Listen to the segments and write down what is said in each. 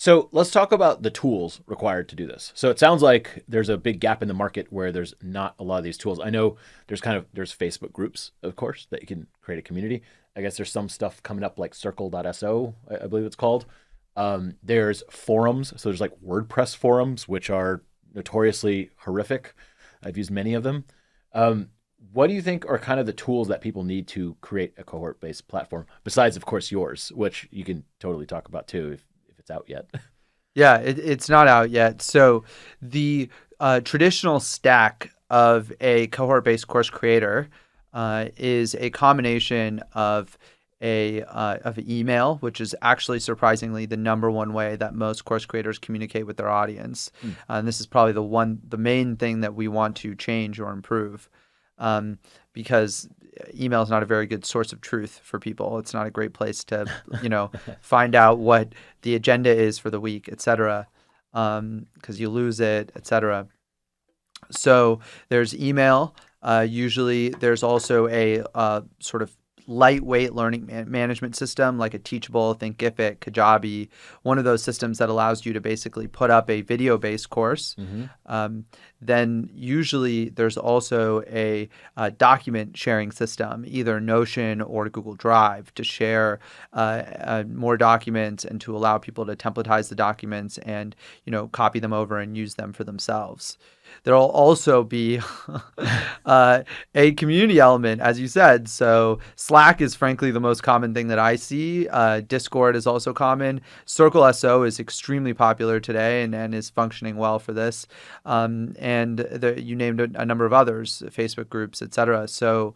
So let's talk about the tools required to do this. So it sounds like there's a big gap in the market where there's not a lot of these tools. I know there's Facebook groups, of course, that you can create a community. I guess there's some stuff coming up like circle.so, I believe it's called. There's forums. So there's like WordPress forums, which are notoriously horrific. I've used many of them. What do you think are kind of the tools that people need to create a cohort-based platform, besides, of course, yours, which you can totally talk about too if it's out yet? Yeah, it's not out yet. So the traditional stack of a cohort-based course creator is a combination of of email, which is actually surprisingly the number one way that most course creators communicate with their audience. And this is probably the main thing that we want to change or improve, because email is not a very good source of truth for people. It's not a great place to, find out what the agenda is for the week, et cetera, because you lose it, et cetera. So there's email. Usually there's also a sort of lightweight learning management system like a Teachable, Thinkific, Kajabi, one of those systems that allows you to basically put up a video-based course. Then usually there's also a document sharing system, either Notion or Google Drive, to share more documents and to allow people to templatize the documents and copy them over and use them for themselves. There will also be a community element, as you said. So Slack is frankly the most common thing that I see. Discord is also common. Circle.so is extremely popular today and is functioning well for this. And you named a number of others, Facebook groups, et cetera. So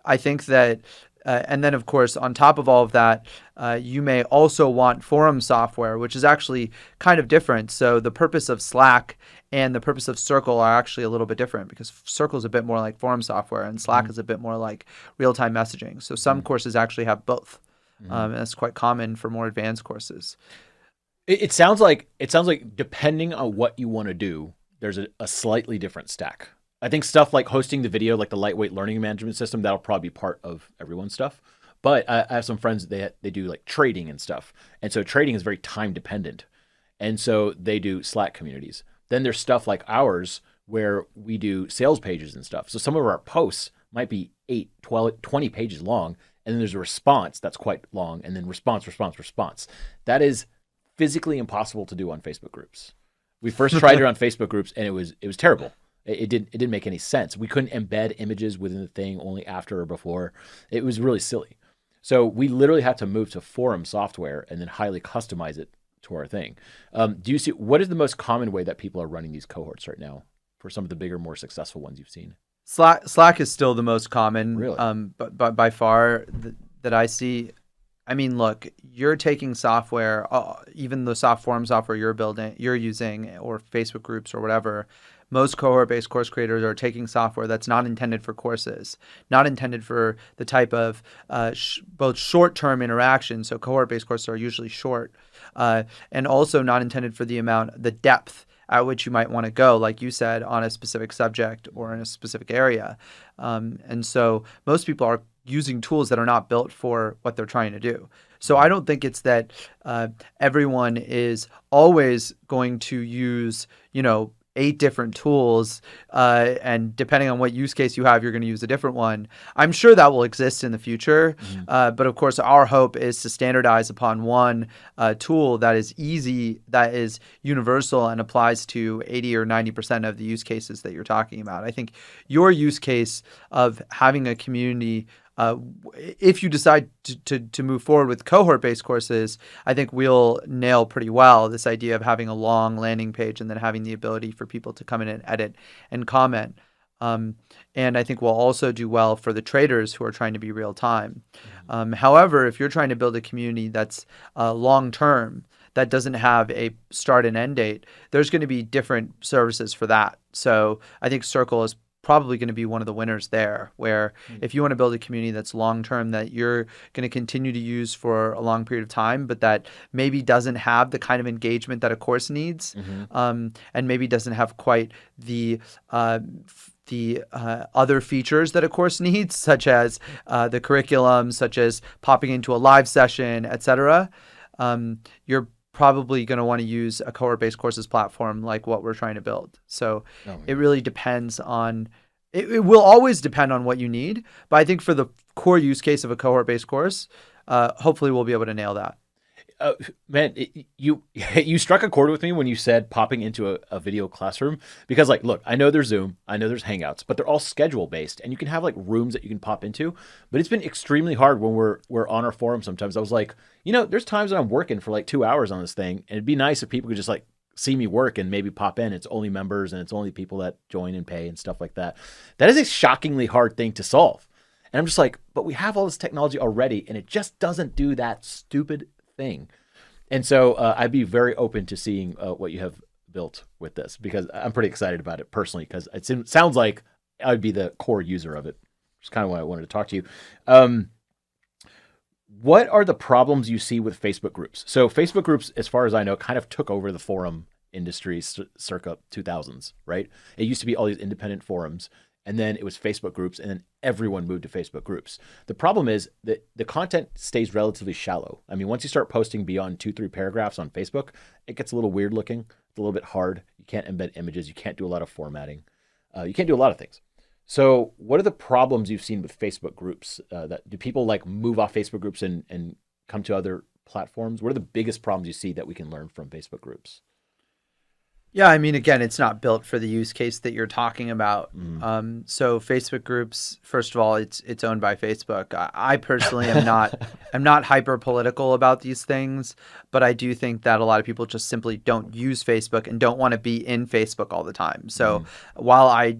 I think that and then, of course, on top of all of that, you may also want forum software, which is actually kind of different. So the purpose of Slack and the purpose of Circle are actually a little bit different, because Circle is a bit more like forum software and Slack is a bit more like real-time messaging. So some courses actually have both. And that's quite common for more advanced courses. It sounds like depending on what you want to do, there's a slightly different stack. I think stuff like hosting the video, like the lightweight learning management system, that'll probably be part of everyone's stuff. But I have some friends, they do like trading and stuff. And so trading is very time dependent. And so they do Slack communities. Then there's stuff like ours where we do sales pages and stuff. So some of our posts might be 8, 12, 20 pages long. And then there's a response that's quite long. And then response. That is physically impossible to do on Facebook groups. We first tried it on Facebook groups and it was terrible. It didn't make any sense. We couldn't embed images within the thing only after or before. It was really silly. So we literally had to move to forum software and then highly customize it to our thing. Do you see, what is the most common way that people are running these cohorts right now for some of the bigger, more successful ones you've seen? Slack is still the most common, really? But by far that I see. I mean, look, you're taking software, even the forum software you're using, or Facebook groups or whatever. Most cohort-based course creators are taking software that's not intended for courses, not intended for the type of both short-term interaction. So cohort-based courses are usually short, and also not intended for the depth at which you might want to go, like you said, on a specific subject or in a specific area. And so most people are using tools that are not built for what they're trying to do. So I don't think it's that everyone is always going to use, 8 different tools, and depending on what use case you have, you're going to use a different one. I'm sure that will exist in the future, but of course our hope is to standardize upon one tool that is easy, that is universal, and applies to 80 or 90% of the use cases that you're talking about. I think your use case of having a community, if you decide to move forward with cohort-based courses, I think we'll nail pretty well this idea of having a long landing page and then having the ability for people to come in and edit and comment. And I think we'll also do well for the traders who are trying to be real time. However, if you're trying to build a community that's long-term, that doesn't have a start and end date, there's going to be different services for that. So I think Circle is probably going to be one of the winners there, where if you want to build a community that's long-term, that you're going to continue to use for a long period of time, but that maybe doesn't have the kind of engagement that a course needs, and maybe doesn't have quite the other features that a course needs, such as the curriculum, such as popping into a live session, etc. You're probably going to want to use a cohort-based courses platform like what we're trying to build. So it really depends on, it will always depend on what you need. But I think for the core use case of a cohort-based course, hopefully we'll be able to nail that. Man, you struck a chord with me when you said popping into a video classroom, because like, look, I know there's Zoom, I know there's Hangouts, but they're all schedule based, and you can have like rooms that you can pop into. But it's been extremely hard when we're on our forum. Sometimes I was like, there's times when I'm working for like 2 hours on this thing, and it'd be nice if people could just like see me work and maybe pop in. It's only members and it's only people that join and pay and stuff like that. That is a shockingly hard thing to solve. And I'm just like, but we have all this technology already, and it just doesn't do that stupid thing. And so I'd be very open to seeing what you have built with this, because I'm pretty excited about it personally, because it sounds like I'd be the core user of it, which is kind of why I wanted to talk to you. What are the problems you see with Facebook groups? So Facebook groups, as far as I know, kind of took over the forum industry circa 2000s, right? It used to be all these independent forums, and then it was Facebook groups, and then everyone moved to Facebook groups. The problem is that the content stays relatively shallow. I mean, once you start posting beyond 2-3 paragraphs on Facebook, it gets a little weird looking. It's a little bit hard. You can't embed images. You can't do a lot of formatting. You can't do a lot of things. So what are the problems you've seen with Facebook groups? Do people like move off Facebook groups and come to other platforms? What are the biggest problems you see that we can learn from Facebook groups? Yeah, I mean, again, it's not built for the use case that you're talking about. So Facebook groups, first of all, it's owned by Facebook. I personally am not hyper political about these things, but I do think that a lot of people just simply don't use Facebook and don't want to be in Facebook all the time. So while I,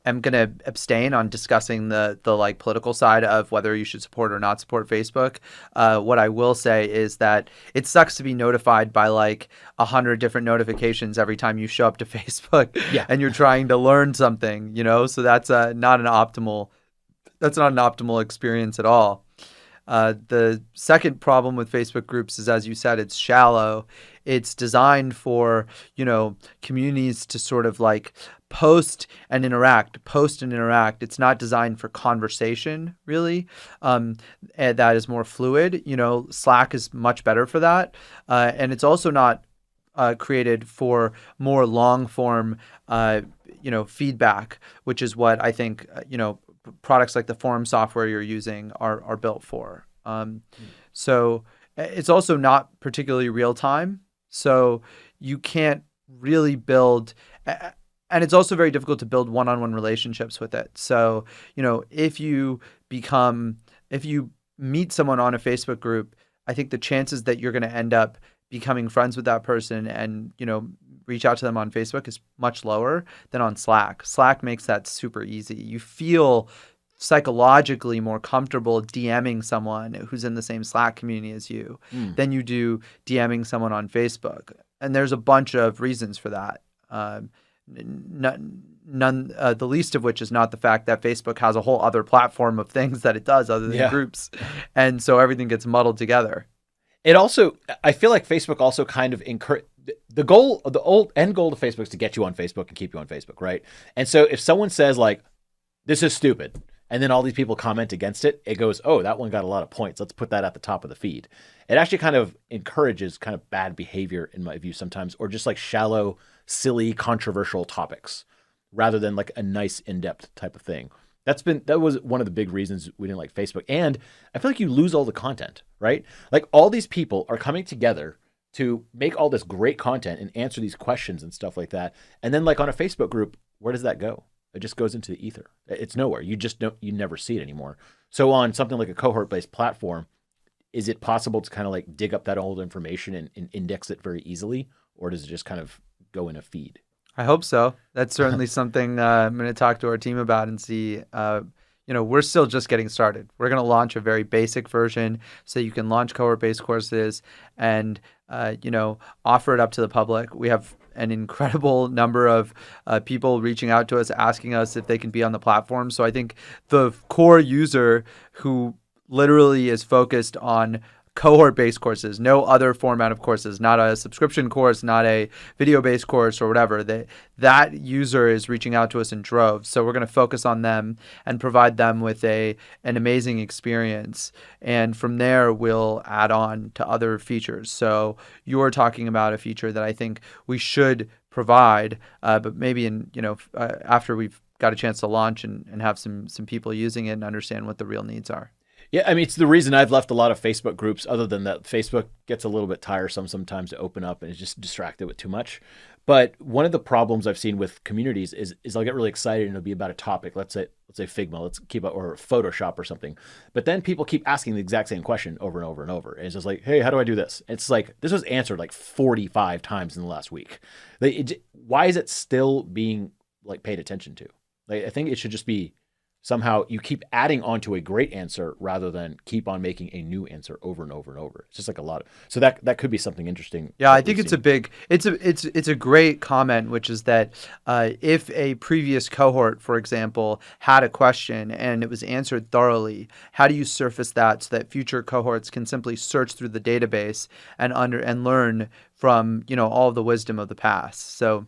am going to abstain on discussing the like political side of whether you should support or not support Facebook, what I will say is that it sucks to be notified by like 100 different notifications every time you show up to Facebook and you're trying to learn something, so that's not an optimal experience at all. The second problem with Facebook groups is, as you said, it's shallow. It's designed for, communities to sort of like post and interact. It's not designed for conversation, really. And that is more fluid. Slack is much better for that. And it's also not created for more long form, feedback, which is what I think, products like the forum software you're using are built for. So it's also not particularly real time. So you can't really build, and it's also very difficult to build one-on-one relationships with it. So, if you meet someone on a Facebook group, I think the chances that you're going to end up becoming friends with that person and, reach out to them on Facebook is much lower than on Slack. Slack makes that super easy. You feel psychologically more comfortable DMing someone who's in the same Slack community as you than you do DMing someone on Facebook. And there's a bunch of reasons for that. The least of which is not the fact that Facebook has a whole other platform of things that it does other than groups. And so everything gets muddled together. I feel like Facebook also kind of the end goal of Facebook is to get you on Facebook and keep you on Facebook, right? And so if someone says like, this is stupid, and then all these people comment against it, it goes, oh, that one got a lot of points. Let's put that at the top of the feed. It actually kind of encourages kind of bad behavior in my view sometimes, or just like shallow, silly, controversial topics rather than like a nice in-depth type of thing. That was one of the big reasons we didn't like Facebook. And I feel like you lose all the content, right? Like all these people are coming together to make all this great content and answer these questions and stuff like that. And then like on a Facebook group, where does that go? It just goes into the ether. It's nowhere. You never see it anymore. So on something like a cohort-based platform, is it possible to kind of like dig up that old information and index it very easily? Or does it just kind of go in a feed? I hope so. That's certainly something I'm going to talk to our team about and see. We're still just getting started. We're going to launch a very basic version so you can launch cohort-based courses and, offer it up to the public. We have an incredible number of people reaching out to us, asking us if they can be on the platform. So I think the core user who literally is focused on cohort-based courses, no other format of courses, not a subscription course, not a video-based course or whatever. That user is reaching out to us in droves. So we're going to focus on them and provide them with an amazing experience. And from there, we'll add on to other features. So you're talking about a feature that I think we should provide, but maybe after we've got a chance to launch and have some people using it and understand what the real needs are. Yeah, I mean, it's the reason I've left a lot of Facebook groups, other than that Facebook gets a little bit tiresome sometimes to open up and it's just distracted with too much. But one of the problems I've seen with communities is I'll get really excited and it'll be about a topic. Let's say Figma, or Photoshop or something. But then people keep asking the exact same question over and over and over. And it's just like, hey, how do I do this? It's like, this was answered like 45 times in the last week. Why is it still being like paid attention to? Like, I think it should just be somehow you keep adding on to a great answer rather than keep on making a new answer over and over and over. It's just like a lot of, so that could be something interesting. Yeah, I think it's a great comment, which is that if a previous cohort, for example, had a question and it was answered thoroughly, how do you surface that so that future cohorts can simply search through the database and learn from all of the wisdom of the past? So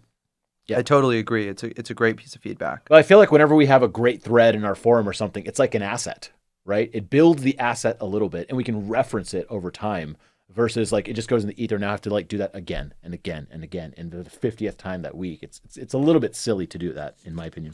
yeah, I totally agree. It's a great piece of feedback. Well, I feel like whenever we have a great thread in our forum or something, it's like an asset, right? It builds the asset a little bit and we can reference it over time versus like it just goes in the ether. Now I have to like do that again and again and again. And the 50th time that week, it's a little bit silly to do that, in my opinion.